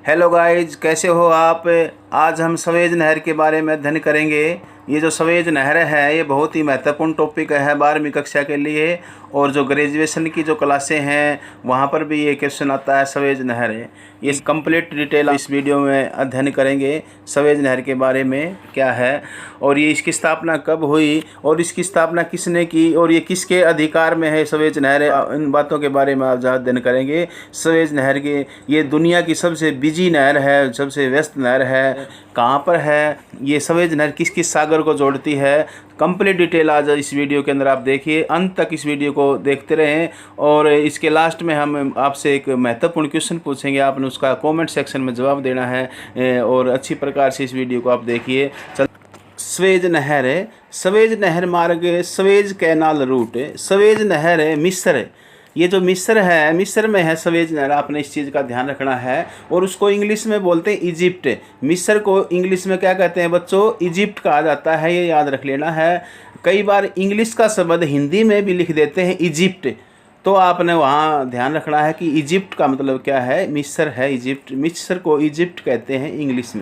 Hello guys, कैसे हो आप। आज हम सवेज नहर के बारे में अध्ययन करेंगे। ये जो सवेज नहर है ये बहुत ही महत्वपूर्ण टॉपिक है 12वीं कक्षा के लिए, और जो ग्रेजुएशन की जो क्लासें हैं वहाँ पर भी ये क्वेश्चन आता है सवेज नहर है। ये कंप्लीट डिटेल इस वीडियो में अध्ययन करेंगे सवेज नहर के बारे में क्या है, और ये इसकी स्थापना कब हुई, और इसकी स्थापना किसने की, और ये किसके अधिकार में है सवेज नहर। इन बातों के बारे में आज अध्ययन करेंगे। सवेज नहर के ये दुनिया की सबसे बिजी नहर है, सबसे व्यस्त नहर है। कहाँ पर है ये सवेज नहर, किस किस सागर को जोड़ती है, कंप्लीट डिटेल आज इस वीडियो के अंदर आप देखिए। अंत तक इस वीडियो को देखते रहें, और इसके लास्ट में हम आपसे एक महत्वपूर्ण क्वेश्चन पूछेंगे, आपने उसका कमेंट सेक्शन में जवाब देना है, और अच्छी प्रकार से इस वीडियो को आप देखिए। सवेज नहर है, सवेज नहर मार्ग, सवेज कैनाल रूट, सवेज नहर है मिस्र। ये जो मिस्र है, मिस्र में है सवेज नहर, आपने इस चीज़ का ध्यान रखना है। और उसको इंग्लिश में बोलते हैं इजिप्ट। मिस्र को इंग्लिश में क्या कहते हैं बच्चों, इजिप्ट कहा जाता है, ये याद रख लेना है। कई बार इंग्लिश का शब्द हिंदी में भी लिख देते हैं इजिप्ट, तो आपने वहाँ ध्यान रखना है कि इजिप्ट का मतलब क्या है, मिस्र है इजिप्ट। मिस्र को इजिप्ट कहते हैं इंग्लिश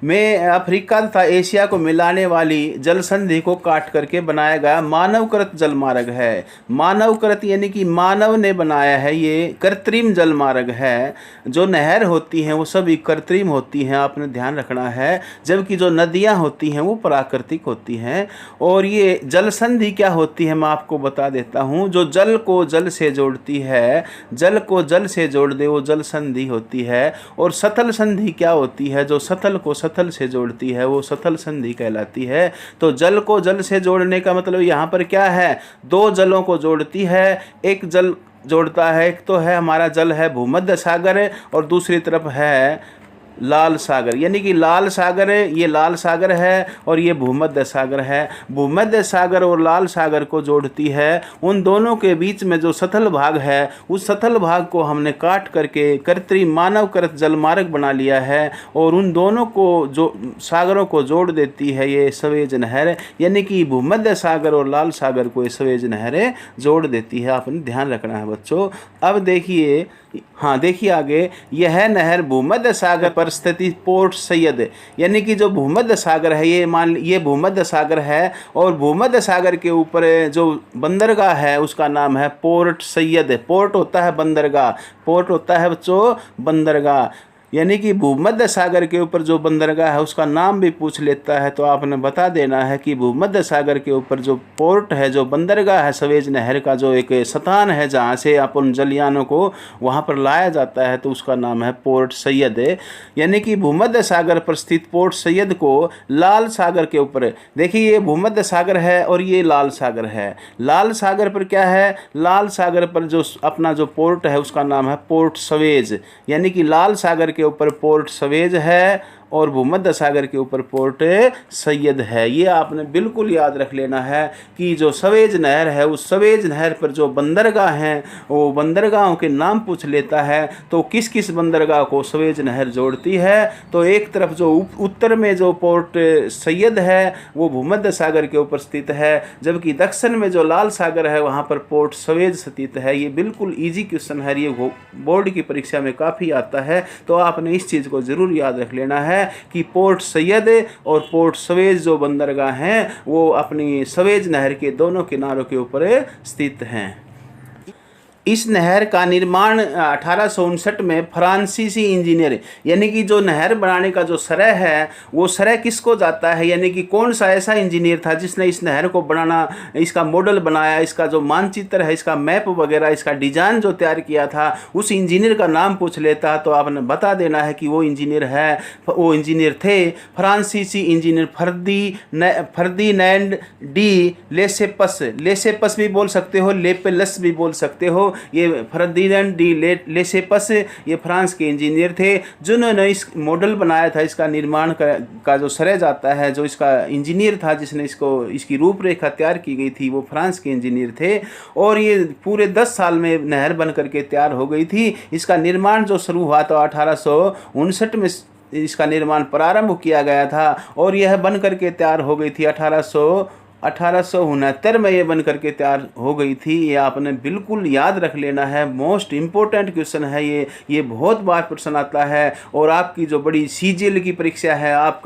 में अफ्रीका तथा एशिया को मिलाने वाली जल संधि को काट करके बनाया गया मानवकृत जल मार्ग है। मानवकृत यानी कि मानव ने बनाया है, ये कृत्रिम जल मार्ग है। जो नहर होती हैं वो सभी कृत्रिम होती हैं, आपने ध्यान रखना है, जबकि जो नदियां होती हैं वो प्राकृतिक होती हैं। और ये जल संधि क्या होती है मैं आपको बता देता हूँ। जो जल को जल से जोड़ती है, जल को जल से जोड़ दे वो जल संधि होती है। और सतल संधि क्या होती है, जो सतल को सतल से जोड़ती है वो सतल संधि कहलाती है। तो जल को जल से जोड़ने का मतलब यहाँ पर क्या है, दो जलों को जोड़ती है। एक जल जोड़ता है, एक तो है हमारा जल है भूमध्य सागर, और दूसरी तरफ है लाल सागर, यानी कि लाल सागर, ये लाल सागर है और ये भूमध्य सागर है। भूमध्य सागर और लाल सागर को जोड़ती है। उन दोनों के बीच में जो सतल भाग है, उस सतल भाग को हमने काट करके कृत्रिम मानवकृत जलमार्ग बना लिया है, और उन दोनों को जो सागरों को जोड़ देती है ये सवेज नहर, यानी कि भूमध्य सागर और लाल सागर को ये सवेज नहर जोड़ देती है। आपने ध्यान रखना है बच्चों। अब देखिए, हाँ देखिए आगे, यह नहर भूमध्य सागर पर स्थित पोर्ट सैयद, यानी कि जो भूमध्य सागर है, ये भूमध्य सागर है, और भूमध्य सागर के ऊपर जो बंदरगाह है उसका नाम है पोर्ट सैयद। पोर्ट होता है बंदरगाह, पोर्ट होता है बच्चों बंदरगाह, यानी कि भूमध्य सागर के ऊपर जो बंदरगाह है उसका नाम भी पूछ लेता है, तो आपने बता देना है कि भूमध्य सागर के ऊपर जो पोर्ट है, जो बंदरगाह है सवेज नहर का, जो एक स्थान है जहाँ से अपन जलयानों को वहाँ पर लाया जाता है, तो उसका नाम है पोर्ट सैयद। यानी कि भूमध्य सागर पर स्थित पोर्ट सैयद को लाल सागर के ऊपर, देखिए ये भूमध्य सागर है और ये लाल सागर है। लाल सागर पर क्या है, लाल सागर पर जो अपना जो पोर्ट है उसका नाम है पोर्ट सवेज, यानी कि लाल सागर के ऊपर पोर्ट सवेज है और भूमध्य सागर के ऊपर पोर्ट सैयद है। ये आपने बिल्कुल याद रख लेना है कि जो सवेज नहर है, उस सवेज नहर पर जो बंदरगाह हैं वो बंदरगाहों के नाम पूछ लेता है, तो किस किस बंदरगाह को सवेज नहर जोड़ती है। तो एक तरफ जो उत्तर में जो पोर्ट सैयद है वो भूमध्य सागर के ऊपर स्थित है, जबकि दक्षिण में जो लाल सागर है वहाँ पर पोर्ट सवेज स्थित है। ये बिल्कुल ईजी क्वेश्चन है, ये बोर्ड की परीक्षा में काफ़ी आता है, तो आपने इस चीज़ को ज़रूर याद रख लेना है कि पोर्ट सैयद और पोर्ट सवेज जो बंदरगाह हैं वो अपनी सवेज नहर के दोनों किनारों के ऊपर स्थित हैं। इस नहर का निर्माण 1859 में फ्रांसीसी इंजीनियर, यानी कि जो नहर बनाने का जो श्रेय है वो श्रेय किसको जाता है, यानी कि कौन सा ऐसा इंजीनियर था जिसने इस नहर को बनाना, इसका मॉडल बनाया, इसका जो मानचित्र है, इसका मैप वगैरह, इसका डिजाइन जो तैयार किया था, उस इंजीनियर का नाम पूछ लेता है, तो आपने बता देना है कि वो इंजीनियर थे फ्रांसीसी इंजीनियर फर्दिनैंड डी लेसेपस। लेसेपस भी बोल सकते हो, लेपेलस भी बोल सकते हो। ये फर्दिनैंड डी लेसेपस ये फ्रांस के इंजीनियर थे जिन्होंने इस मॉडल बनाया था। इसका निर्माण का जो श्रेय जाता है, जो इसका इंजीनियर था जिसने इसकी रूपरेखा तैयार की गई थी, वो फ्रांस के इंजीनियर थे। और ये पूरे 10 साल में नहर बन करके तैयार हो गई थी। इसका निर्माण जो शुरू हुआ तो 1859 में इसका निर्माण प्रारंभ किया गया था, और यह बन करके तैयार हो गई थी 1869 में ये बन करके तैयार हो गई थी। ये आपने बिल्कुल याद रख लेना है, मोस्ट इम्पोर्टेंट क्वेश्चन है ये बहुत बार प्रश्न आता है। और आपकी जो बड़ी CGL की परीक्षा है, आप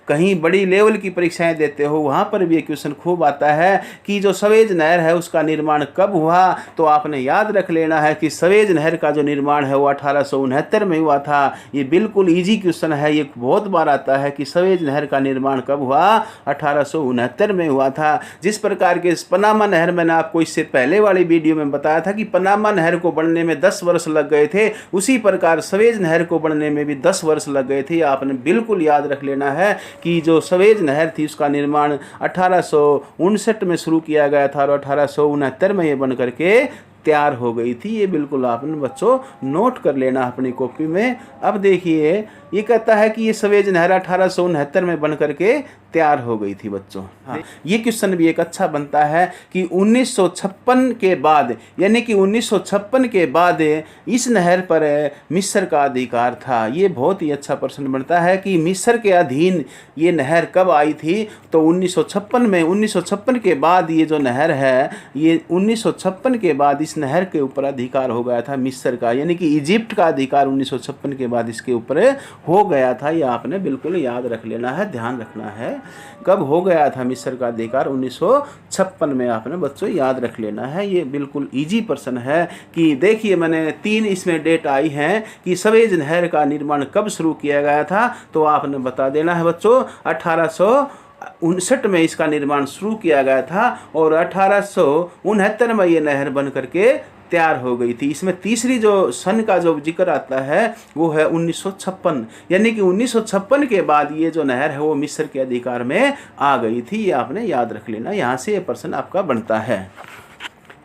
कहीं बड़ी लेवल की परीक्षाएं देते हो, वहाँ पर भी ये क्वेश्चन खूब आता है कि जो सवेज नहर है उसका निर्माण कब हुआ। तो आपने याद रख लेना है कि सवेज नहर का जो निर्माण है वो 1869 में हुआ था। ये बिल्कुल ईजी क्वेश्चन है, ये बहुत बार आता है कि सवेज नहर का निर्माण कब हुआ, 1869 में हुआ था। जिस प्रकार के पनामा नहर, मैंने आपको इससे पहले वाली वीडियो में बताया था कि पनामा नहर को बनने में 10 वर्ष लग गए थे, उसी प्रकार सवेज नहर को बनने में भी 10 वर्ष लग गए थे। आपने बिल्कुल याद रख लेना है कि जो सवेज नहर थी उसका निर्माण 1859 में शुरू किया गया था और 1869 में ये बन करके तैयार हो गई थी। ये बिल्कुल आपने बच्चों नोट कर लेना अपनी कॉपी में। अब देखिए ये कहता है कि ये सवेज नहर 1869 में बन करके तैयार हो गई थी बच्चों। हाँ, ये क्वेश्चन भी एक अच्छा बनता है कि 1956 के बाद, यानी कि 1956 के बाद इस नहर पर मिस्र का अधिकार था। ये बहुत ही अच्छा प्रश्न बनता है कि मिस्र के अधीन ये नहर कब आई थी। तो 1956 में, 1956 के बाद ये जो नहर है, ये 1956 के बाद इस नहर के ऊपर अधिकार हो गया था मिस्र का, यानी कि इजिप्ट का अधिकार 1956 के बाद इसके ऊपर हो गया था। ये आपने बिल्कुल याद रख लेना है, ध्यान रखना है कब हो गया था मिस्र का अधिकार, 1956 में। आपने बच्चों याद रख लेना है, ये बिल्कुल इजी प्रश्न है। कि देखिए मैंने 3 इसमें डेट आई हैं कि सवेज नहर का निर्माण कब शुरू किया गया था। तो आपने बता देना है बच्चों 1859 में इसका निर्माण शुरू किया गया था और 1869 में ये नहर बन करके तैयार हो गई थी। इसमें तीसरी जो सन का जो जिक्र आता है वो है 1956, यानी कि 1956 के बाद ये जो नहर है वो मिस्र के अधिकार में आ गई थी। ये आपने याद रख लेना, यहाँ से ये प्रश्न आपका बनता है।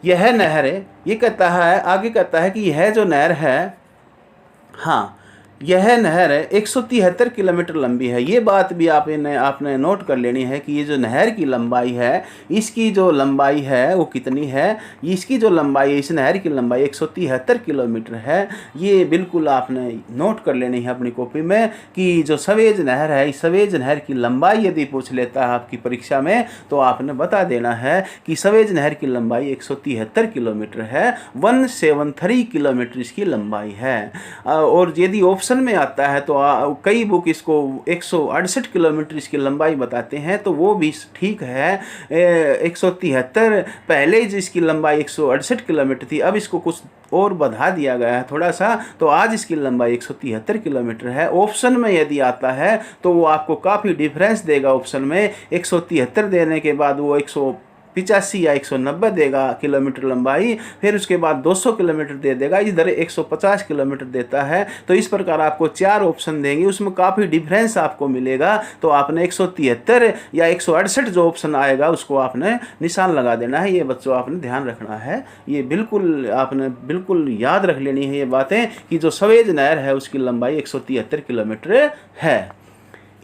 यह नहर है, ये कहता है, आगे कहता है कि यह जो नहर है, हाँ यह नहर 173 किलोमीटर लंबी है। ये बात भी आपने नोट कर लेनी है कि ये जो नहर की लंबाई है, इसकी जो लंबाई है वो कितनी है। इसकी जो लंबाई है, इस नहर की लंबाई 173 किलोमीटर है। ये बिल्कुल आपने नोट कर लेनी है अपनी कॉपी में कि जो सवेज नहर है, इस सवेज नहर की लंबाई यदि पूछ लेता है आपकी परीक्षा में तो आपने बता देना है कि सवेज नहर की लंबाई 173 किलोमीटर है, 173 किलोमीटर इसकी लंबाई है। और यदि ऑप्शन में आता है तो कई बुक इसको 168 किलोमीटर इसकी लंबाई बताते हैं, तो वो भी ठीक है। 173 पहले जिसकी लंबाई 168 किलोमीटर थी, अब इसको कुछ और बढ़ा दिया गया है थोड़ा सा, तो आज इसकी लंबाई 173 किलोमीटर है। ऑप्शन में यदि आता है तो वो आपको काफ़ी डिफरेंस देगा। ऑप्शन में 173 देने के बाद वो 185 या 190 देगा किलोमीटर लंबाई, फिर उसके बाद 200 किलोमीटर दे देगा, इधर 150 किलोमीटर देता है। तो इस प्रकार आपको 4 ऑप्शन देंगे, उसमें काफ़ी डिफरेंस आपको मिलेगा। तो आपने 173 या 168 जो ऑप्शन आएगा उसको आपने निशान लगा देना है। ये बच्चों आपने ध्यान रखना है, ये बिल्कुल आपने बिल्कुल याद रख लेनी है ये बातें कि जो सवेज नहर है उसकी लंबाई 173 किलोमीटर है।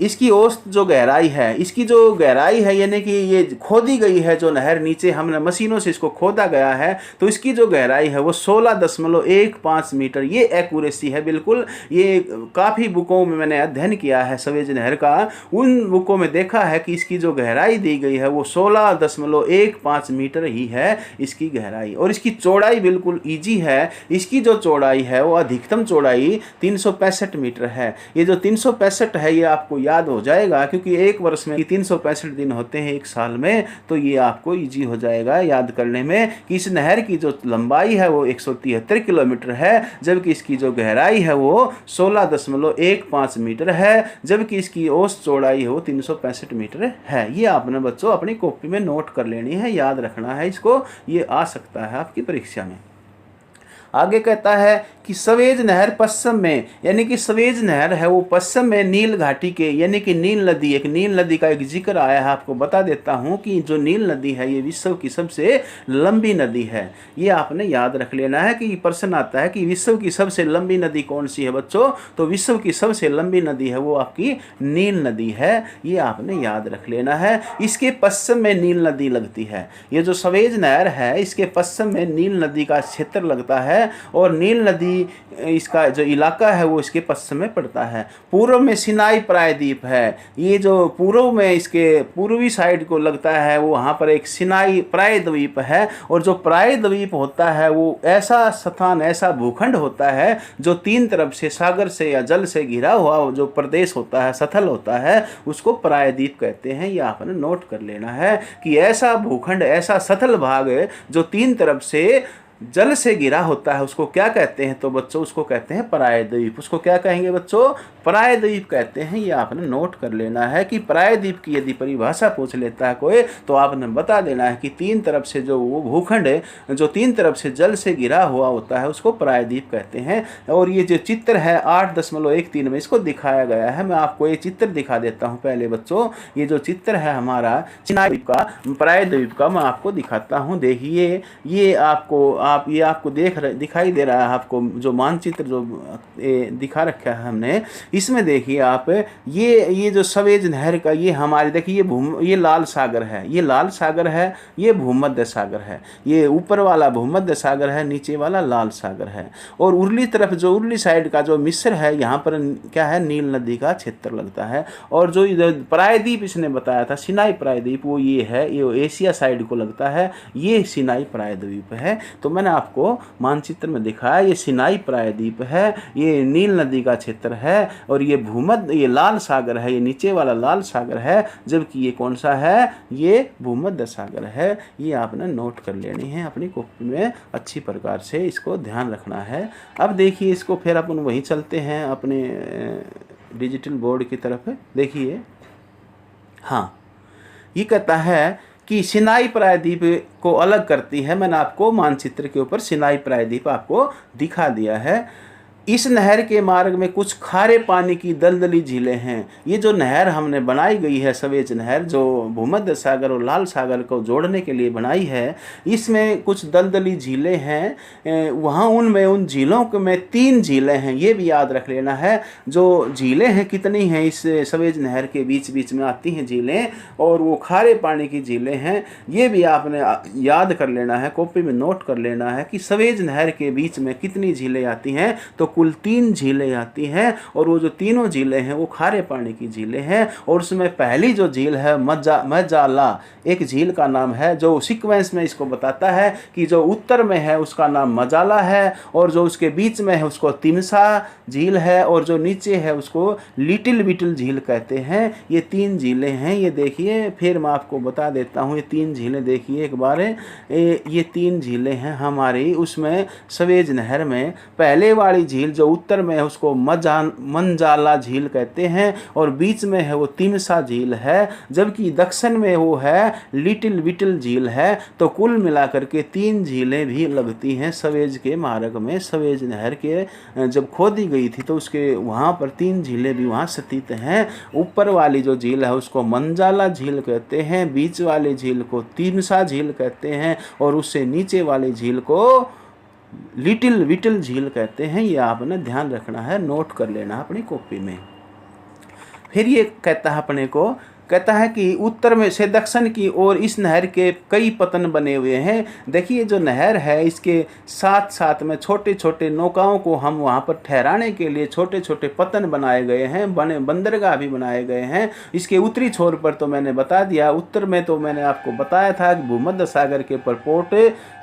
इसकी औसत जो गहराई है, इसकी जो गहराई है यानी कि ये खोदी गई है जो नहर, नीचे हमने मशीनों से इसको खोदा गया है, तो इसकी जो गहराई है वो 16.15 मीटर। ये एक्यूरेसी है बिल्कुल। ये काफ़ी बुकों में मैंने अध्ययन किया है सवेज नहर का, उन बुकों में देखा है कि इसकी जो गहराई दी गई है वो 16.15 मीटर ही है इसकी गहराई। और इसकी चौड़ाई बिल्कुल ईजी है। इसकी जो चौड़ाई है वो अधिकतम चौड़ाई 365 मीटर है। ये जो 365 है ये आपको याद हो जाएगा क्योंकि एक वर्ष में 365 दिन होते हैं एक साल में, तो ये आपको इजी हो जाएगा याद करने में कि इस नहर की जो लंबाई है वो 173 किलोमीटर है, जबकि इसकी जो गहराई है वो 16.15 मीटर है, जबकि इसकी औसत चौड़ाई है वो 365 मीटर है। ये आपने बच्चों अपनी कॉपी में नोट कर लेनी है, याद रखना है इसको, ये आ सकता है आपकी परीक्षा में। आगे कहता है कि सवेज नहर पश्चिम में, यानी कि सवेज नहर है वो पश्चिम में नील घाटी के, यानी कि नील नदी, एक नील नदी का एक जिक्र आया है। आपको बता देता हूँ कि जो नील नदी है ये विश्व की सबसे लंबी नदी है। ये आपने याद रख लेना है कि प्रश्न आता है कि विश्व की सबसे लंबी नदी कौन सी है बच्चों, तो विश्व की सबसे लंबी नदी है वो आपकी नील नदी है। ये आपने याद रख लेना है। इसके पश्चिम में नील नदी लगती है। ये जो सवेज नहर है इसके पश्चिम में नील नदी का क्षेत्र लगता है है, और नील नदी इसका जो इलाका है वो इसके पश्चिम में पड़ता है। पूर्व में सिनाई प्रायद्वीप है, ये जो पूर्व में इसके पूर्वी साइड को लगता है वो वहाँ पर एक सिनाई प्रायद्वीप है। और जो प्रायद्वीप होता है वो ऐसा स्थान, ऐसा भूखंड होता है जो तीन तरफ से सागर से या जल से घिरा हुआ जो प्रदेश होता है, स्थल होता है, उसको प्रायद्वीप कहते हैं। ये आपने नोट कर लेना है कि ऐसा भूखंड, ऐसा स्थल भाग जो तीन तरफ से जल से घिरा होता है उसको क्या कहते हैं? तो बच्चों उसको कहते हैं प्रायद्वीप। उसको क्या कहेंगे बच्चों? प्रायद्वीप कहते हैं। ये आपने नोट कर लेना है कि प्रायद्वीप की यदि परिभाषा पूछ लेता है कोई तो आपने बता देना है कि तीन तरफ से जो वो भूखंड है, जो तीन तरफ से जल से घिरा हुआ होता है, उसको प्रायद्वीप कहते हैं। और ये जो चित्र है 8.13 में इसको दिखाया गया है। मैं आपको ये चित्र दिखा देता हूँ पहले बच्चों। ये जो चित्र है हमारा सिनाई द्वीप का, प्रायद्वीप का, मैं आपको दिखाता हूँ। देखिए ये आपको दिखाई दे रहा है, आपको जो मानचित्र जो दिखा रखा है हमने, इसमें देखिए आप ये जो सवेज नहर का, ये हमारे देखिए ये लाल सागर है, ये लाल सागर है, ये भूमध्य सागर है, ये ऊपर वाला भूमध्य सागर है, नीचे वाला लाल सागर है। और उर्ली तरफ जो उर्ली साइड का जो मिस्र है, यहाँ पर क्या है? नील नदी का क्षेत्र लगता है। और जो प्रायद्वीप इसने बताया था सिनाई प्रायद्वीप, वो ये है, ये एशिया साइड को लगता है, ये सिनाई प्रायद्वीप है। तो मैंने आपको मानचित्र में दिखाया ये सिनाई प्रायद्वीप है, ये नील नदी का क्षेत्र है, और ये ये लाल सागर है, ये नीचे वाला लाल सागर है, जबकि ये कौन सा है? ये भूमध्य सागर है। ये आपने नोट कर लेनी है अपनी कॉपी में, अच्छी प्रकार से इसको ध्यान रखना है। अब देखिए इसको फिर अपन वहीं चलते हैं अपने डिजिटल बोर्ड की तरफ। देखिए हाँ, ये कहता है कि सिनाई प्रायद्वीप को अलग करती है। मैंने आपको मानचित्र के ऊपर सिनाई प्रायद्वीप आपको दिखा दिया है। इस नहर के मार्ग में कुछ खारे पानी की दलदली झीलें हैं। ये जो नहर हमने बनाई गई है, सवेज नहर, जो भूमध्य सागर और लाल सागर को जोड़ने के लिए बनाई है, इसमें कुछ दलदली झीलें हैं। वहाँ उन झीलों में 3 झीलें हैं, ये भी याद रख लेना है। जो झीलें हैं कितनी हैं, इस सवेज नहर के बीच बीच में आती हैं झीलें, और वो खारे पानी की झीलें हैं, ये भी आपने याद कर लेना है, कॉपी में नोट कर लेना है कि सवेज नहर के बीच में कितनी झीलें आती हैं। तो कुल 3 झीलें आती हैं, और वो जो तीनों झीलें हैं वो खारे पानी की झीलें हैं। और उसमें पहली जो झील है मजाला, एक झील का नाम है, जो सीक्वेंस में इसको बताता है कि जो उत्तर में है उसका नाम मजाला है, और जो उसके बीच में है उसको तिमसा झील है, और जो नीचे है उसको लिटिल विटल झील कहते हैं। ये 3 झीलें हैं। ये देखिए फिर मैं आपको बता देता हूँ, ये 3 झीलें देखिए एक बार। ये 3 झीलें हैं हमारी उसमें सवेज नहर में। पहले वाली झील जो उत्तर में है उसको मंजाला झील कहते हैं, और बीच में है वो तिमसा झील है, जबकि दक्षिण में वो है लिटिल विटल झील है। तो कुल मिलाकर के 3 झीलें भी लगती हैं सवेज के मार्ग में। सवेज नहर के जब खोदी गई थी तो उसके वहाँ पर 3 झीलें भी वहाँ स्थित हैं। ऊपर वाली जो झील है उसको मंजाला झील कहते हैं, बीच वाली झील को तिमसा झील कहते हैं, और उससे नीचे वाली झील को लिटिल विटल झील कहते हैं। ये आपने ध्यान रखना है, नोट कर लेना अपनी कॉपी में। फिर ये कहता है अपने को, कहता है कि उत्तर में से दक्षिण की ओर इस नहर के कई पतन बने हुए हैं। देखिए जो नहर है इसके साथ साथ में छोटे छोटे नौकाओं को हम वहाँ पर ठहराने के लिए छोटे छोटे पतन बनाए गए हैं, बंदरगाह भी बनाए गए हैं। इसके उत्तरी छोर पर तो मैंने बता दिया, उत्तर में तो मैंने आपको बताया था कि भूमध्य सागर के ऊपर पोर्ट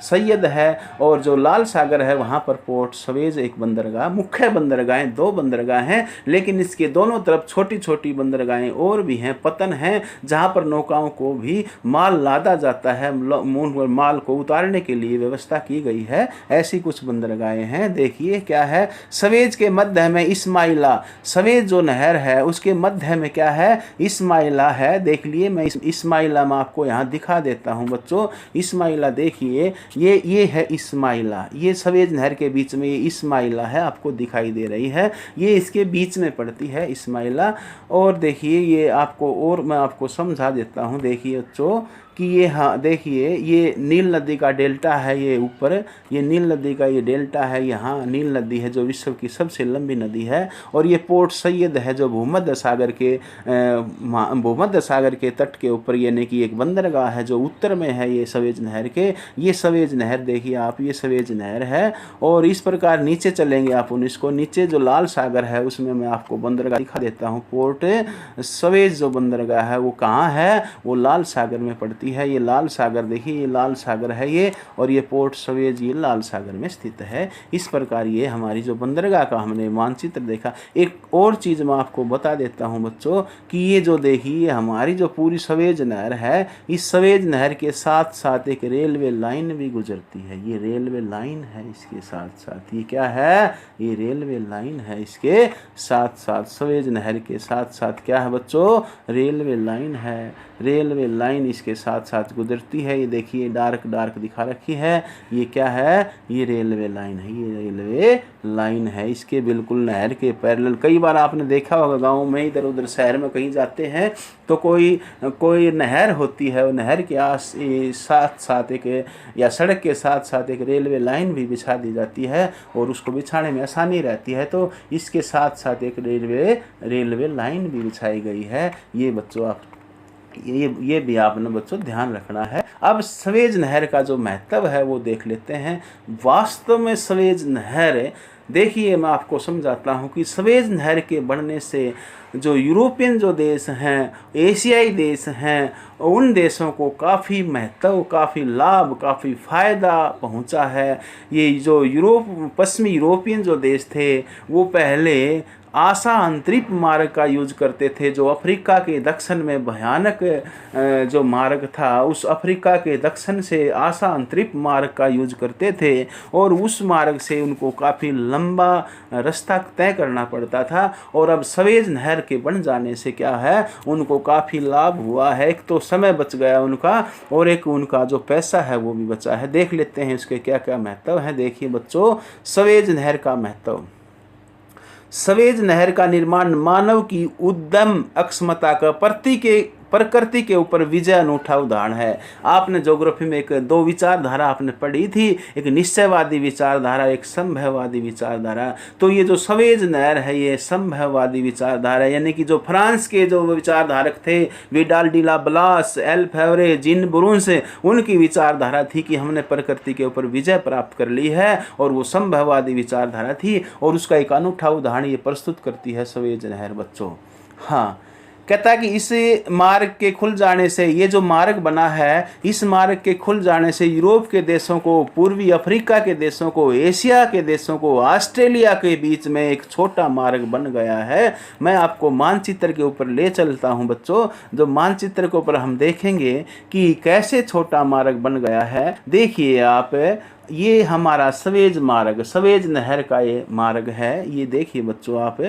सैयद है, और जो लाल सागर है वहाँ पर पोर्ट सवेज एक बंदरगाह। मुख्य बंदरगाहें 2 बंदरगाह हैं, लेकिन इसके दोनों तरफ छोटी छोटी बंदरगाहें और भी हैं, पतन हैं, जहां पर नौकाओं को भी माल लादा जाता है, माल को उतारने के लिए व्यवस्था की गई है। ऐसी कुछ बंदरगाहें हैं। देखिए क्या है, सवेज के मध्य में इस्माइला, सवेज जो नहर है उसके मध्य में क्या है? इस्माइला है। देख लिए, मैं इस्माइला में आपको यहाँ दिखा देता हूँ बच्चों। इस्माइला देखिए, ये है इस्माइला, ये सवेज नहर के बीच में ये इस्माइला है, आपको दिखाई दे रही है, ये इसके बीच में पड़ती है इस्माइला। और देखिए ये आपको और मैं आपको समझा देता हूँ। देखिए बच्चों कि ये, हाँ देखिए ये नील नदी का डेल्टा है, ये ऊपर ये नील नदी का ये डेल्टा है, यहाँ नील नदी है जो विश्व की सबसे लंबी नदी है। और ये पोर्ट सैयद है जो भूमध्य सागर के तट के ऊपर, यानी कि एक बंदरगाह है जो उत्तर में है ये सवेज नहर के। ये सवेज नहर देखिए आप, ये सवेज नहर है। और इस प्रकार नीचे चलेंगे आप इसको, नीचे जो लाल सागर है उसमें मैं आपको बंदरगाह दिखा देता हूँ। पोर्ट सवेज जो बंदरगाह है वो कहाँ है, वो लाल सागर में पड़ती है। ये लाल सागर देखिए, ये लाल सागर है ये, और ये पोर्ट सवेज ये लाल सागर में स्थित है। इस प्रकार ये हमारी जो बंदरगाह का हमने मानचित्र देखा। एक और चीज़ मैं आपको बता देता हूँ बच्चों कि ये जो देखिए हमारी जो पूरी सवेज नहर है, इस सवेज नहर के साथ साथ एक रेलवे लाइन भी गुजरती है। ये रेलवे लाइन है इसके साथ साथ, ये क्या है, ये रेलवे लाइन है इसके साथ साथ, सवेज नहर के साथ साथ क्या है बच्चों, रेलवे लाइन है। रेलवे लाइन इसके साथ साथ गुजरती है। ये देखिए डार्क डार्क दिखा रखी है, ये क्या है, ये रेलवे लाइन है, ये रेलवे लाइन है। इसके बिल्कुल नहर के पैरेलल, कई बार आपने देखा होगा गाँव में इधर उधर शहर में कहीं जाते हैं तो कोई नहर होती है, वो नहर के साथ साथ एक, या सड़क के साथ साथ एक रेलवे लाइन भी बिछा दी जाती है और उसको बिछाने में आसानी रहती है। तो इसके साथ साथ एक रेलवे लाइन भी बिछाई गई है। ये बच्चों आप ये भी आपने बच्चों ध्यान रखना है। अब सवेज नहर का जो महत्व है वो देख लेते हैं। वास्तव में सवेज नहर, देखिए मैं आपको समझाता हूँ कि सवेज नहर के बढ़ने से जो यूरोपियन जो देश हैं, एशियाई देश हैं, उन देशों को काफ़ी महत्व, काफ़ी लाभ, काफ़ी फ़ायदा पहुँचा है। ये जो पश्चिमी यूरोपियन जो देश थे वो पहले आशा अंतरिक्ष मार्ग का यूज करते थे, जो अफ्रीका के दक्षिण में भयानक जो मार्ग था, उस अफ्रीका के दक्षिण से आशा अंतरिक्ष मार्ग का यूज करते थे और उस मार्ग से उनको काफ़ी लंबा रास्ता तय करना पड़ता था। और अब सवेज नहर के बन जाने से क्या है, उनको काफ़ी लाभ हुआ है। एक तो समय बच गया उनका, और एक उनका जो पैसा है वो भी बचा है। देख लेते हैं इसके क्या क्या महत्व है। देखिए बच्चों, सवेज नहर का महत्व। सवेज नहर का निर्माण मानव की उद्यम अक्षमता का प्रकृति के ऊपर विजय अनूठा उदाहरण है। आपने ज्योग्राफी में दो विचारधारा आपने पढ़ी थी, एक निश्चयवादी विचारधारा, एक संभववादी विचारधारा। तो ये जो सवेज नहर है ये संभववादी विचारधारा, यानी कि जो फ्रांस के जो विचारधारक थे, विडाल डी ला ब्लास, एल फेवरे, जीन ब्रून्स, उनकी विचारधारा थी कि हमने प्रकृति के ऊपर विजय प्राप्त कर ली है, और वो संभववादी विचारधारा थी। और उसका एक अनूठा उदाहरण ये प्रस्तुत करती है सवेज नहर बच्चों। हाँ, कहता है कि इस मार्ग के खुल जाने से, ये जो मार्ग बना है, इस मार्ग के खुल जाने से यूरोप के देशों को, पूर्वी अफ्रीका के देशों को, एशिया के देशों को, ऑस्ट्रेलिया के बीच में एक छोटा मार्ग बन गया है। मैं आपको मानचित्र के ऊपर ले चलता हूं बच्चों। जो मानचित्र के ऊपर हम देखेंगे कि कैसे छोटा मार्ग बन गया है। देखिए आप, ये हमारा सवेज मार्ग, सवेज नहर का ये मार्ग है। ये देखिए बच्चों आप,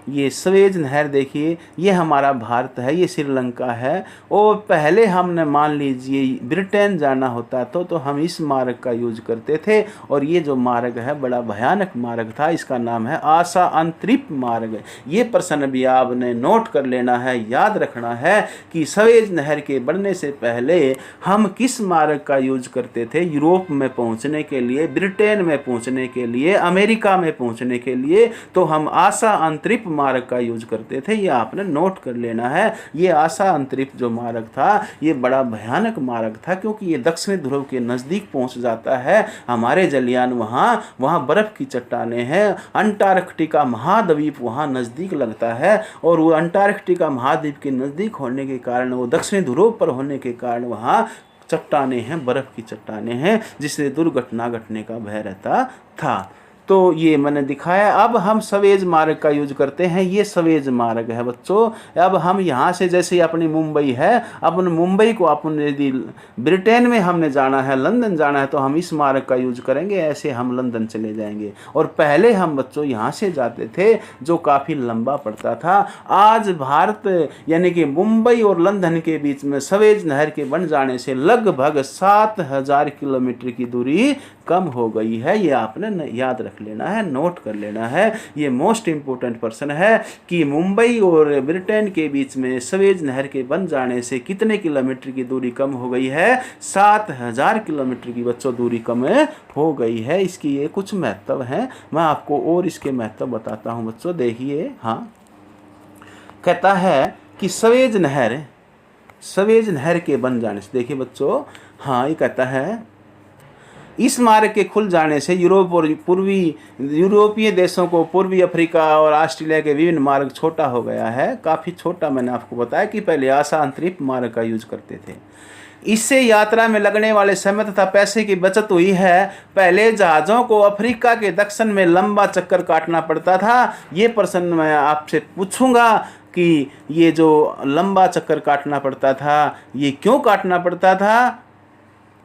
ये सवेज नहर देखिए, ये हमारा भारत है, ये श्रीलंका है। और पहले हमने मान लीजिए ब्रिटेन जाना होता तो हम इस मार्ग का यूज करते थे। और ये जो मार्ग है बड़ा भयानक मार्ग था, इसका नाम है आशा अंतरिक्ष मार्ग। ये प्रश्न भी आपने नोट कर लेना है, याद रखना है कि सवेज नहर के बढ़ने से पहले हम किस मार्ग का यूज करते थे। यूरोप में पहुंचने के लिए, ब्रिटेन में पहुंचने के लिए, अमेरिका में पहुंचने के लिए तो हम आशा अंतरिक्ष मार्ग का यूज करते थे। ये आपने नोट कर लेना है। ये आशा अंतरिक्ष जो मार्ग था ये बड़ा भयानक मार्ग था, क्योंकि ये दक्षिणी ध्रुव के नज़दीक पहुंच जाता है। हमारे जलियान वहाँ बर्फ़ की चट्टानें हैं। अंटार्कटिका महाद्वीप वहाँ नज़दीक लगता है, और वो अंटार्कटिका महाद्वीप के नज़दीक होने के कारण, वो दक्षिणी ध्रुव पर होने के कारण वहाँ चट्टानें हैं, बर्फ़ की चट्टानें हैं, जिससे दुर्घटना घटने का भय रहता था। तो ये मैंने दिखाया। अब हम सवेज मार्ग का यूज करते हैं। ये सवेज मार्ग है बच्चों। अब हम यहाँ से, जैसे अपनी मुंबई है, अपन मुंबई को अपन यदि ब्रिटेन में हमने जाना है, लंदन जाना है, तो हम इस मार्ग का यूज करेंगे। ऐसे हम लंदन चले जाएंगे। और पहले हम बच्चों यहाँ से जाते थे, जो काफ़ी लंबा पड़ता था। आज भारत यानी कि मुंबई और लंदन के बीच में सवेज नहर के बन जाने से लगभग 7000 किलोमीटर की दूरी कम हो गई है। ये आपने याद रखना। रख लेना है, नोट कर लेना है। ये मोस्ट इम्पोर्टेंट प्रश्न है कि मुंबई और ब्रिटेन के बीच में सवेज नहर के बन जाने से कितने किलोमीटर की दूरी कम हो गई है? 7000 किलोमीटर की बच्चों दूरी कम हो गई है। इसकी ये कुछ महत्व हैं, मैं आपको और इसके महत्व बताता हूँ बच्चों। देखिए, हाँ, कहता है कि सवेज नहर के बन जाने से, देखिए बच्चों, हाँ, ये कहता है इस मार्ग के खुल जाने से यूरोप और यूरोपीय देशों को पूर्वी अफ्रीका और ऑस्ट्रेलिया के विभिन्न मार्ग छोटा हो गया है। काफ़ी छोटा, मैंने आपको बताया कि पहले आशा अंतरिक्ष मार्ग का यूज करते थे। इससे यात्रा में लगने वाले समय तथा पैसे की बचत हुई है। पहले जहाज़ों को अफ्रीका के दक्षिण में लंबा चक्कर काटना पड़ता था। ये प्रश्न मैं आपसे पूछूंगा कि ये जो लंबा चक्कर काटना पड़ता था, ये क्यों काटना पड़ता था?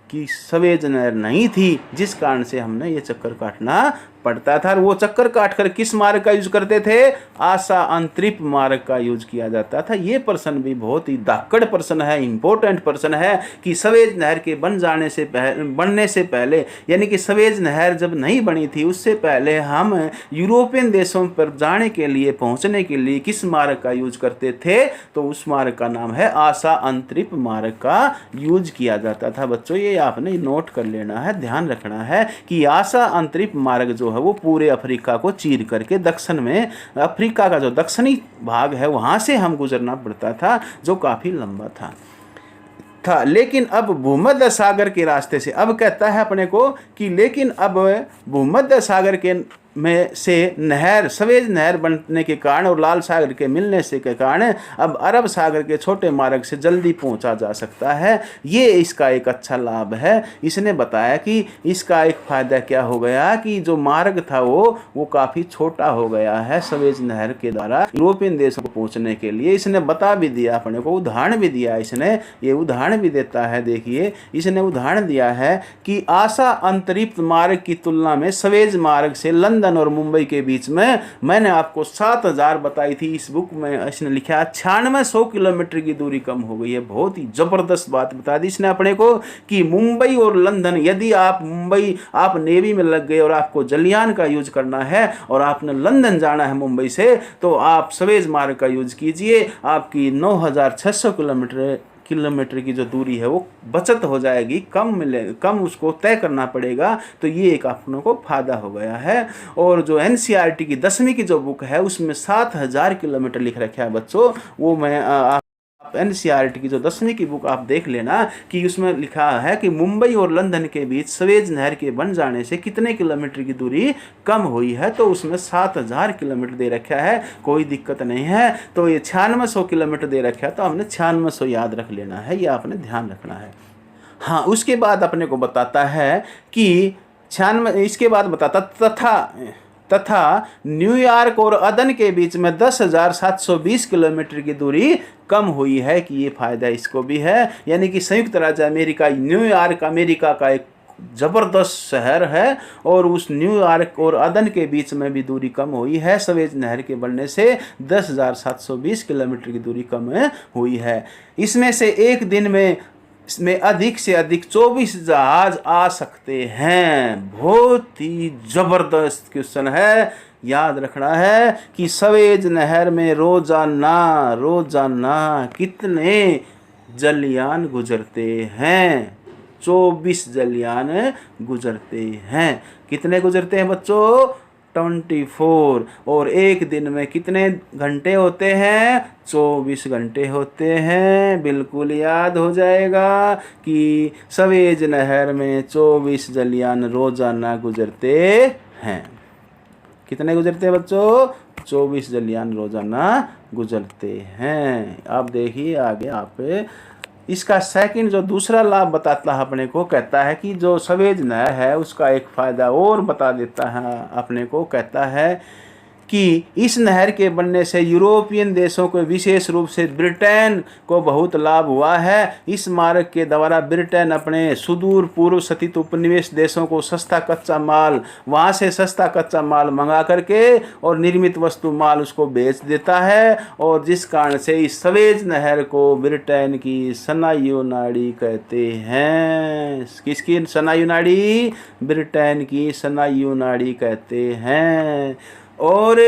कि सवेज नहर नहीं थी, जिस कारण से हमने ये चक्कर काटना पड़ता था। और वो चक्कर काटकर किस मार्ग का यूज करते थे? आशा अंतरिक्ष मार्ग का यूज किया जाता था। ये प्रश्न भी बहुत ही धाकड़ प्रश्न है, इंपॉर्टेंट प्रश्न है कि सवेज नहर के बनने से पहले, यानी कि सवेज नहर जब नहीं बनी थी उससे पहले हम यूरोपियन देशों पर जाने के लिए, पहुंचने के लिए किस मार्ग का यूज करते थे? तो उस मार्ग का नाम है आशा अंतरिक्ष मार्ग का यूज किया जाता था। बच्चों, ये आपने नोट कर लेना है, ध्यान रखना है कि आशा अंतरिक्ष मार्ग जो है वो पूरे अफ्रीका को चीर करके दक्षिण में, अफ्रीका का जो दक्षिणी भाग है वहां से हम गुजरना पड़ता था, जो काफी लंबा था। लेकिन अब भूमध्य सागर के रास्ते से, अब कहता है अपने को कि लेकिन अब भूमध्य सागर के में से नहर, सवेज नहर बनने के कारण और लाल सागर के मिलने से के कारण अब अरब सागर के छोटे मार्ग से जल्दी पहुंचा जा सकता है। ये इसका एक अच्छा लाभ है। इसने बताया कि इसका एक फ़ायदा क्या हो गया कि जो मार्ग था वो काफ़ी छोटा हो गया है सवेज नहर के द्वारा यूरोपियन देशों को पहुंचने के लिए। इसने बता भी दिया अपने को, उदाहरण भी दिया इसने, ये उदाहरण भी देता है। देखिए, इसने उदाहरण दिया है कि आशा अंतरिक्ष मार्ग की तुलना में सवेज मार्ग से लंदन और मुंबई के बीच में मैंने आपको 7000 बताई थी। इस बुक में इसने लिखा 9600 किलोमीटर की दूरी कम हो गई है। बहुत ही जबरदस्त बात बता दी इसने अपने को कि मुंबई और लंदन, यदि आप नेवी में लग गए और आपको जलियान का यूज करना है और आपने लंदन जाना है मुंबई से, तो आप सवेज मार्ग का यूज कीजिए। आपकी 9600 किलोमीटर की जो दूरी है वो बचत हो जाएगी, कम उसको तय करना पड़ेगा। तो ये एक अपनों को फायदा हो गया है। और जो एनसीईआरटी की 10वीं की जो बुक है उसमें 7000 किलोमीटर लिख रखा है बच्चों। वो मैं आप एनसीईआरटी की जो 10वीं की बुक आप देख लेना कि उसमें लिखा है कि मुंबई और लंदन के बीच सवेज नहर के बन जाने से कितने किलोमीटर की दूरी कम हुई है। तो उसमें 7000 किलोमीटर दे रखा है, कोई दिक्कत नहीं है। तो ये 9600 किलोमीटर दे रखा है, तो हमने 9600 याद रख लेना है, ये आपने ध्यान रखना है। हाँ, उसके बाद अपने को बताता है कि 96, इसके बाद बताता तथा न्यूयॉर्क और अदन के बीच में 10,720 किलोमीटर की दूरी कम हुई है। कि ये फायदा इसको भी है, यानी कि संयुक्त राज्य अमेरिका, न्यूयॉर्क अमेरिका का एक जबरदस्त शहर है और उस न्यूयॉर्क और अदन के बीच में भी दूरी कम हुई है। सवेज नहर के बनने से 10,720 किलोमीटर की दूरी कम हुई है। इसमें से एक दिन में इसमें अधिक से अधिक 24 जहाज आ सकते हैं। बहुत ही जबरदस्त क्वेश्चन है, याद रखना है कि सवेज नहर में रोजाना कितने जलयान गुजरते हैं? 24 जलयान गुजरते हैं। कितने गुजरते हैं बच्चों? 24। और एक दिन में कितने घंटे होते हैं? 24 घंटे होते हैं। बिल्कुल याद हो जाएगा कि सवेज नहर में 24 जलयान रोजाना गुजरते हैं। कितने गुजरते हैं बच्चों? 24 जलयान रोजाना गुजरते हैं। अब देखिए आगे आप इसका सेकंड जो दूसरा लाभ बताता है अपने को, कहता है कि जो सवेज नहर है उसका एक फ़ायदा और बता देता है अपने को। कहता है कि इस नहर के बनने से यूरोपियन देशों को विशेष रूप से ब्रिटेन को बहुत लाभ हुआ है। इस मार्ग के द्वारा ब्रिटेन अपने सुदूर पूर्व स्थित उपनिवेश देशों को सस्ता कच्चा माल, वहाँ से सस्ता कच्चा माल मंगा करके और निर्मित वस्तु माल उसको बेच देता है, और जिस कारण से इस सवेज नहर को ब्रिटेन की स्नायु नाड़ी कहते हैं। किसकी स्नायु नाड़ी? ब्रिटेन की स्नायु नाड़ी कहते हैं। और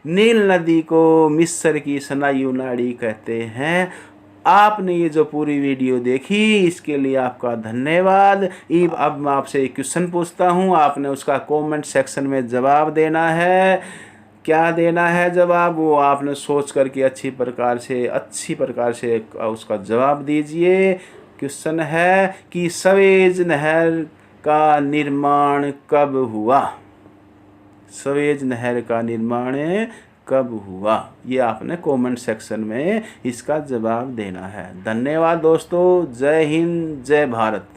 नील नदी को मिस्र की स्नायु नाड़ी कहते हैं। आपने ये जो पूरी वीडियो देखी इसके लिए आपका धन्यवाद। अब मैं आपसे एक क्वेश्चन पूछता हूँ, आपने उसका कमेंट सेक्शन में जवाब देना है। क्या देना है जवाब? वो आपने सोच करके अच्छी प्रकार से उसका जवाब दीजिए। क्वेश्चन है कि सवेज नहर का निर्माण कब हुआ? सवेज नहर का निर्माण कब हुआ? ये आपने कमेंट सेक्शन में इसका जवाब देना है। धन्यवाद दोस्तों। जय हिंद, जय भारत।